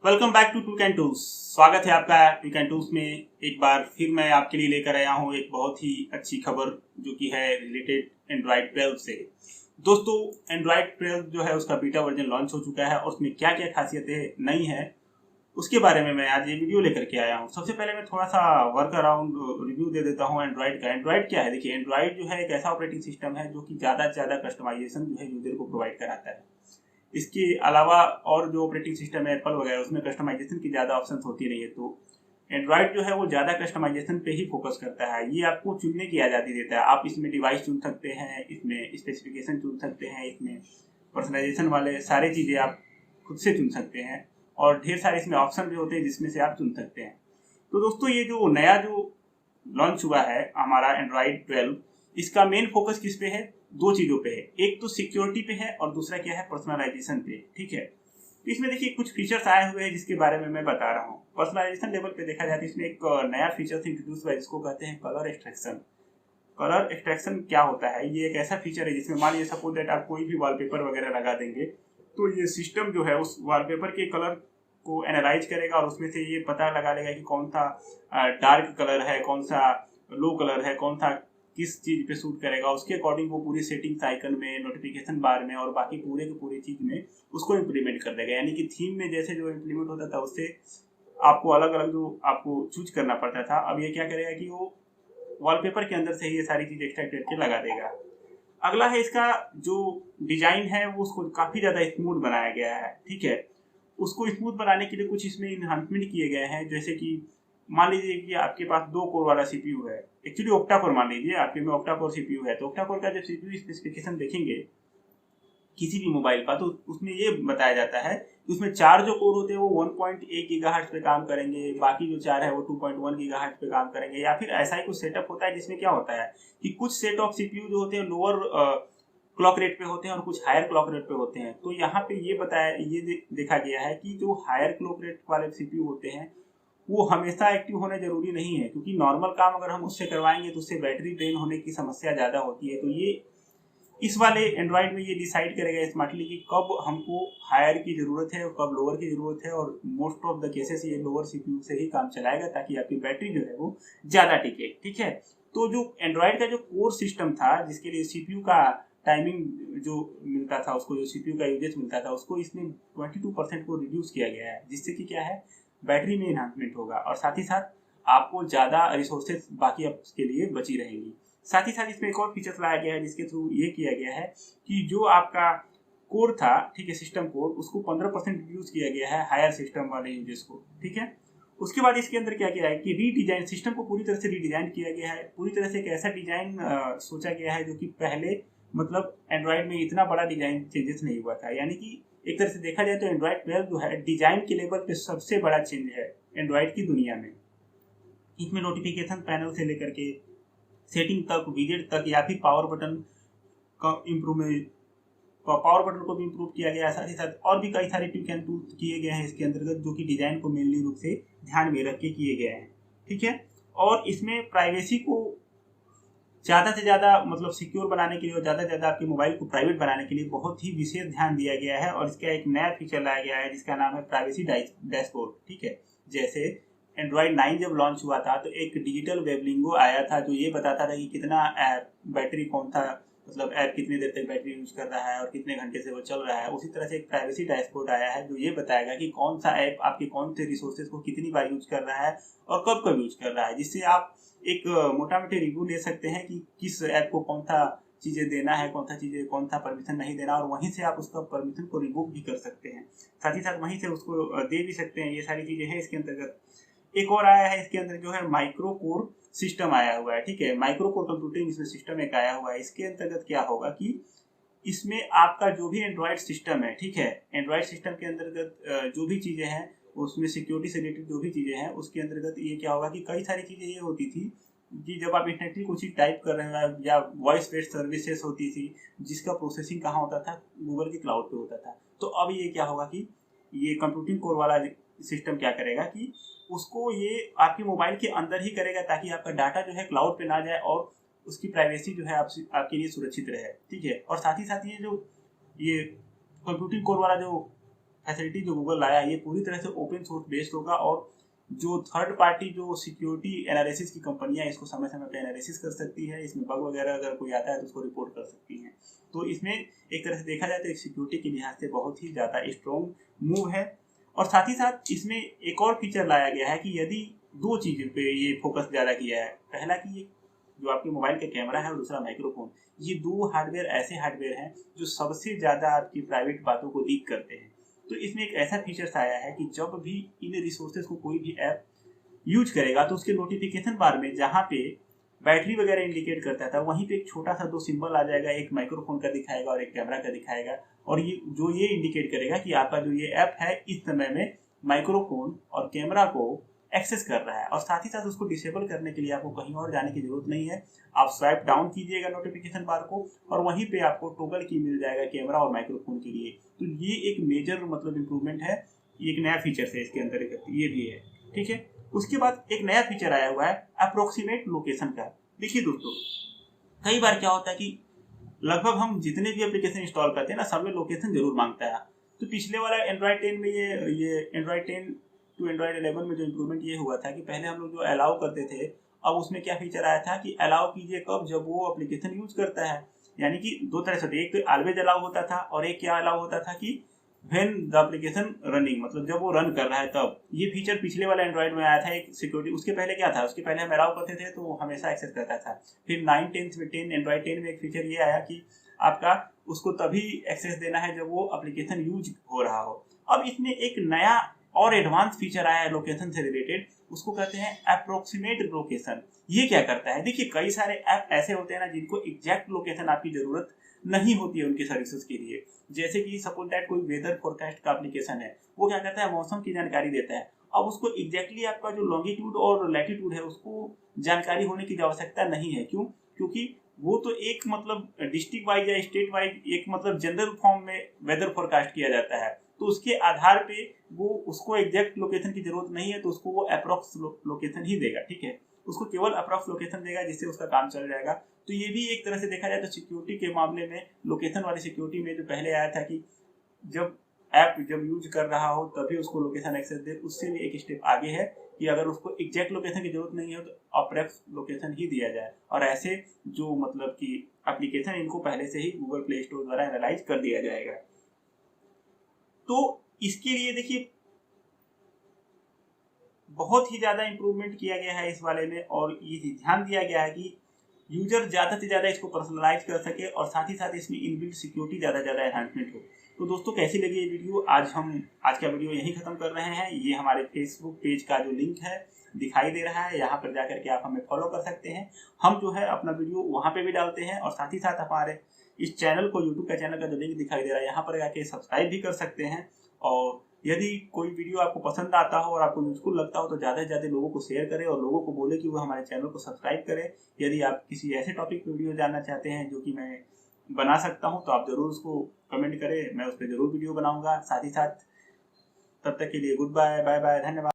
Welcome back to टूक and tools. स्वागत है आपका टूक एंड टूल्स में। एक बार फिर मैं आपके लिए लेकर आया हूँ एक बहुत ही अच्छी खबर जो कि है रिलेटेड एंड्रॉइड 12 से। दोस्तों, एंड्रॉइड 12 जो है उसका बीटा वर्जन लॉन्च हो चुका है और उसमें क्या क्या खासियतें नई हैं उसके बारे में मैं आज ये वीडियो लेकर के आया हूँ। सबसे पहले मैं थोड़ा सा वर्क अराउंड रिव्यू दे देता हूँ एंड्रॉइड का। एंड्रॉइड क्या है? देखिए, एंड्रॉइड जो है एक ऐसा ऑपरेटिंग सिस्टम है जो कि ज़्यादा से ज़्यादा कस्टमाइजेशन जो है यूजर को प्रोवाइड कराता है। इसके अलावा और जो ऑपरेटिंग सिस्टम है एप्पल वगैरह, उसमें कस्टमाइजेशन की ज़्यादा ऑप्शंस होती नहीं है। तो एंड्रॉइड जो है वो ज़्यादा कस्टमाइजेशन पे ही फोकस करता है। ये आपको चुनने की आज़ादी देता है। आप इसमें डिवाइस चुन सकते हैं, इसमें स्पेसिफिकेशन चुन सकते हैं, इसमें पर्सनलाइजेशन वाले सारे चीज़ें आप खुद से चुन सकते हैं और ढेर सारे इसमें ऑप्शन भी होते हैं जिसमें से आप चुन सकते हैं। तो दोस्तों, ये जो नया जो लॉन्च हुआ है हमारा एंड्रॉइड 12, इसका मेन फोकस किस पे है? दो चीजों पे है। एक तो सिक्योरिटी पे है और दूसरा क्या है? पर्सनलाइजेशन पे। ठीक है, तो इसमें देखिए कुछ फीचर्स आए हुए हैं जिसके बारे में मैं बता रहा हूँ। पर्सनलाइजेशन लेवल पे देखा जाए तो इसमें एक नया फीचर इंट्रोड्यूस हुआ है जिसको कहते हैं कलर एक्सट्रैक्शन। कलर एक्सट्रैक्शन क्या होता है? ये एक ऐसा फीचर है जिसमें मान लीजिए सपोज दैट आप कोई भी वॉलपेपर वगैरह लगा देंगे तो ये सिस्टम जो है उस वॉलपेपर के कलर को एनालाइज करेगा और उसमें से ये पता लगा लेगा कि कौन सा डार्क कलर है, कौन सा लो कलर है, कौन सा किस चीज पे सूट करेगा। उसके अकॉर्डिंग वो पूरी सेटिंग्स आइकन में, नोटिफिकेशन बार में और बाकी पूरे के पूरे चीज में उसको इम्प्लीमेंट कर देगा। यानी कि थीम में जैसे जो इम्प्लीमेंट होता था उससे आपको अलग अलग जो आपको चूज करना पड़ता था, अब ये क्या करेगा कि वो वॉलपेपर के अंदर से ही ये सारी चीज एक्सट्रैक्ट करके लगा देगा। अगला है इसका जो डिजाइन है, वो उसको काफी ज्यादा स्मूथ बनाया गया है। ठीक है, उसको स्मूथ बनाने के लिए कुछ इसमें इन्हांसमेंट किए गए हैं, जैसे कि मान लीजिए कि आपके पास 2 कोर वाला सीपीयू है। एक्चुअली ऑक्टा कोर मान लीजिए आपके में ऑक्टा कोर सीपीयू है, तो ऑक्टा कोर का जब सीपीयू स्पेसिफिकेशन देखेंगे किसी भी मोबाइल का, तो उसमें ये बताया जाता है कि उसमें 4 जो कोर होते हैं वो 1.1 गीगाहर्ट्ज पे काम करेंगे, बाकी जो 4 है वो 2.1 गीगाहर्ट्ज पे काम करेंगे। या फिर ऐसा ही कुछ सेटअप होता है जिसमें क्या होता है कि कुछ सेट ऑफ सीपीयू जो होते हैं लोअर क्लॉक रेट पे होते हैं और कुछ हायर क्लॉक रेट पे होते हैं। तो यहाँ पे ये बताया, ये देखा गया है कि जो हायर क्लॉक रेट वाले सीपीयू होते हैं वो हमेशा एक्टिव होने जरूरी नहीं है, क्योंकि नॉर्मल काम अगर हम उससे करवाएंगे तो उससे बैटरी ड्रेन होने की समस्या ज़्यादा होती है। तो ये इस वाले एंड्रॉइड में ये डिसाइड करेगा स्मार्टली कि कब हमको हायर की ज़रूरत है और कब लोअर की ज़रूरत है, और मोस्ट ऑफ द केसेस ये लोअर सीपीयू से ही काम चलाएगा ताकि आपकी बैटरी जो है वो ज़्यादा टिके। ठीक है, तो जो एंड्रॉइड का जो कोर सिस्टम था जिसके लिए सीपीयू का टाइमिंग जो मिलता था, उसको जो सीपीयू का यूजेज मिलता था, उसको इसमें 22% को रिड्यूस किया गया है, जिससे कि क्या है, बैटरी में इन्हांसमेंट होगा और साथ ही साथ आपको ज़्यादा रिसोर्सेज बाकी एप्स के लिए बची रहेंगी। साथ ही साथ इसमें एक और फीचर लाया गया है जिसके थ्रू ये किया गया है कि जो आपका कोर था, ठीक है, सिस्टम कोर, उसको 15% रिड्यूस किया गया है हायर सिस्टम वाले यूजर्स को। ठीक है, उसके बाद इसके अंदर क्या किया है कि रीडिजाइन, सिस्टम को पूरी तरह से रीडिजाइन किया गया है। पूरी तरह से एक ऐसा डिजाइन सोचा गया है जो कि पहले मतलब एंड्रॉइड में इतना बड़ा डिजाइन चेंजेस नहीं हुआ था। यानी कि एक तरह से देखा जाए तो एंड्रॉइड 12 जो है डिजाइन के लेवल पे सबसे बड़ा चेंज है एंड्रॉइड की दुनिया में। इसमें नोटिफिकेशन पैनल से लेकर के सेटिंग तक, विजेट तक, या फिर पावर बटन का इम्प्रूवमेंट, पावर बटन को भी इम्प्रूव किया गया है। साथ ही साथ और भी कई सारे ट्रिक एंड टूल्स किए गए हैं इसके अंतर्गत जो कि डिजाइन को मेनली रूप से ध्यान में रख के किए गए हैं। ठीक है, और इसमें प्राइवेसी को ज़्यादा से ज़्यादा मतलब सिक्योर बनाने के लिए और ज़्यादा से ज़्यादा आपके मोबाइल को प्राइवेट बनाने के लिए बहुत ही विशेष ध्यान दिया गया है। और इसका एक नया फीचर लाया गया है जिसका नाम है प्राइवेसी डैशबोर्ड। ठीक है, जैसे एंड्रॉइड 9 जब लॉन्च हुआ था तो एक डिजिटल वेबलिंगो आया था जो ये बताता था कि कितना ऐप बैटरी, कौन सा मतलब ऐप कितनी देर तक बैटरी यूज कर रहा है और कितने घंटे से वो चल रहा है। उसी तरह से एक प्राइवेसी डैशबोर्ड आया है जो ये बताएगा कि कौन सा ऐप आपके कौन से रिसोर्सेज को कितनी बार यूज कर रहा है और कब कब यूज कर रहा है, जिससे आप एक मोटा मोटी रिव्यू ले सकते हैं कि किस ऐप को कौन सा चीज़ें देना है, कौन सा चीज़ें, कौन सा परमिशन नहीं देना, और वहीं से आप उसका परमिशन को रिवोक भी कर सकते हैं। साथ ही साथ वहीं से उसको दे भी सकते हैं। ये सारी चीज़ें हैं इसके अंतर्गत। एक और आया है इसके अंदर जो है माइक्रो कोर सिस्टम आया हुआ है। ठीक है, माइक्रो कोर कंप्यूटिंग इसमें सिस्टम एक आया हुआ है। इसके अंतर्गत क्या होगा कि इसमें आपका जो भी एंड्रॉयड सिस्टम है, ठीक है, एंड्रॉयड सिस्टम के अंतर्गत जो भी चीज़ें हैं उसमें सिक्योरिटी से रिलेटेड जो भी चीज़ें हैं उसके अंतर्गत ये क्या होगा कि कई सारी चीज़ें ये होती थी कि जब आप इंटरनेट कुछ चीज़ टाइप कर रहे हैं या वॉइस बेस्ड सर्विसेज होती थी जिसका प्रोसेसिंग कहाँ होता था, गूगल के क्लाउड पे होता था। तो अब ये क्या होगा कि ये कंप्यूटिंग कोर वाला सिस्टम क्या करेगा कि उसको ये आपके मोबाइल के अंदर ही करेगा ताकि आपका डाटा जो है क्लाउड पे ना जाए और उसकी प्राइवेसी जो है आपके लिए सुरक्षित रहे। ठीक है, और साथ ही साथ ये कंप्यूटिंग कोर वाला जो फैसिलिटी जो गूगल लाया है ये पूरी तरह से ओपन सोर्स बेस्ड होगा, और जो थर्ड पार्टी जो सिक्योरिटी एनालिसिस की कंपनियां इसको समय समय पे एनालिसिस कर सकती है, इसमें बग वगैरह अगर कोई आता है तो उसको रिपोर्ट कर सकती है। तो इसमें एक तरह से देखा जाए तो एक सिक्योरिटी के लिहाज से बहुत ही ज़्यादा स्ट्रॉन्ग मूव है। और साथ ही साथ इसमें एक और फीचर लाया गया है कि यदि दो चीज़ों पे ये फोकस ज़्यादा किया है, पहला कि ये जो आपके मोबाइल का कैमरा है और दूसरा माइक्रोफोन, ये दो हार्डवेयर ऐसे हार्डवेयर हैं जो सबसे ज़्यादा आपकी प्राइवेट बातों को लीक करते हैं। तो इसमें एक ऐसा फीचर्स आया है कि जब भी इन रिसोर्सेज को कोई भी ऐप यूज करेगा तो उसके नोटिफिकेशन बार में जहाँ पे बैटरी वगैरह इंडिकेट करता था वहीं पे एक छोटा सा दो सिंबल आ जाएगा, एक माइक्रोफोन का दिखाएगा और एक कैमरा का दिखाएगा, और ये इंडिकेट करेगा कि आपका जो ये ऐप है इस समय में माइक्रोफोन और कैमरा को एक्सेस कर रहा है। और साथ ही साथ उसको डिसेबल करने के लिए आपको कहीं और जाने की जरूरत नहीं है, आप स्वाइप डाउन कीजिएगा नोटिफिकेशन बार को और वहीं पे आपको टॉगल की मिल जाएगा कैमरा और माइक्रोफोन के लिए। तो ये एक मेजर मतलब इम्प्रूवमेंट है, ये एक नया फीचर है इसके अंदर, ये भी है, ठीक है। उसके बाद एक नया फीचर आया हुआ है अप्रोक्सीमेट लोकेशन का। देखिए दोस्तों, कई बार क्या होता है कि लगभग हम जितने भी एप्लीकेशन इंस्टॉल करते हैं ना, सब में लोकेशन जरूर मांगता है। तो पिछले वाला एंड्रॉइड 10 में ये एंड्रॉइड 10 टू एंड्रॉइड 11 में जो इम्प्रूवमेंट ये हुआ था कि पहले हम लोग जो अलाउ करते थे, अब उसमें क्या फीचर आया था कि अलाउ कीजिए कब, जब वो एप्लीकेशन यूज करता है। यानी कि दो तरह से, एक तो ऑलवेज अलाउ होता था और एक क्या अलाउ होता था कि व्हेन द एप्लीकेशन रनिंग, मतलब जब वो रन कर रहा है तब। ये फीचर पिछले वाला एंड्रॉइड में आया था एक सिक्योरिटी। उसके पहले क्या था, उसके पहले हम अलाउ करते थे तो हमेशा एक्सेस करता था। फिर 9, 10 में 10 एंड्रॉइड 10 में एक फीचर ये आया कि आपका उसको तभी एक्सेस देना है जब वो एप्लीकेशन यूज हो रहा हो। अब इसमें एक नया और एडवांस फीचर आया है लोकेशन से रिलेटेड, उसको कहते हैं अप्रोक्सीमेट लोकेशन। ये क्या करता है, देखिए कई सारे ऐप ऐसे होते हैं ना जिनको एग्जैक्ट लोकेशन आपकी जरूरत नहीं होती है उनकी सर्विसेज के लिए। जैसे कि सपोज दैट कोई वेदर फोरकास्ट का एप्लीकेशन है, वो क्या करता है, मौसम की जानकारी देता है। अब उसको एग्जैक्टली आपका जो लॉन्गिट्यूड और लैटिट्यूड है उसको जानकारी होने की आवश्यकता नहीं है। क्यों? क्योंकि वो तो एक मतलब डिस्ट्रिक्ट वाइज या स्टेट वाइज एक मतलब जनरल फॉर्म में वेदर फोरकास्ट किया जाता है, तो उसके आधार पे वो उसको एग्जैक्ट लोकेशन की जरूरत नहीं है, तो उसको वो अप्रॉक्स लोकेशन ही देगा, ठीक है। उसको केवल अप्रॉक्स लोकेशन देगा जिससे उसका काम चल जाएगा। तो ये भी एक तरह से देखा जाए तो सिक्योरिटी के मामले में लोकेशन वाली सिक्योरिटी में जो पहले आया था कि जब ऐप जब यूज कर रहा हो तभी उसको लोकेशन एक्सेस दे, उससे भी एक स्टेप आगे है कि अगर उसको एग्जैक्ट लोकेशन की जरूरत नहीं है तो अप्रॉक्स लोकेशन ही दिया जाए। और ऐसे जो मतलब कि एप्लीकेशन इनको पहले से ही गूगल प्ले स्टोर द्वारा एनालाइज कर दिया जाएगा। तो इसके लिए देखिए बहुत ही ज़्यादा इम्प्रूवमेंट किया गया है इस वाले में, और ये ध्यान दिया गया है कि यूजर ज़्यादा से ज़्यादा इसको पर्सनलाइज कर सके और साथ ही साथ इसमें इनबिल्ट सिक्योरिटी ज़्यादा एनहांसमेंट हो। तो दोस्तों कैसी लगी ये वीडियो, आज का वीडियो यहीं ख़त्म कर रहे हैं। ये हमारे फेसबुक पेज का जो लिंक है दिखाई दे रहा है, यहाँ पर जाकर के आप हमें फॉलो कर सकते हैं। हम जो है अपना वीडियो वहाँ पे भी डालते हैं, और साथ ही साथ हमारे इस चैनल को, यूट्यूब का चैनल का जो लिंक दिखाई दे रहा है यहाँ पर जाके सब्सक्राइब भी कर सकते हैं। और यदि कोई वीडियो आपको पसंद आता हो और आपको यूजफुल लगता हो तो ज़्यादा से ज़्यादा लोगों को शेयर करें और लोगों को बोले कि वो हमारे चैनल को सब्सक्राइब करें। यदि आप किसी ऐसे टॉपिक पे वीडियो जानना चाहते हैं जो कि मैं बना सकता हूं तो आप ज़रूर उसको कमेंट करें, मैं उस पर ज़रूर वीडियो बनाऊंगा। साथ ही साथ तब तक के लिए गुड बाय, बाय बाय, धन्यवाद।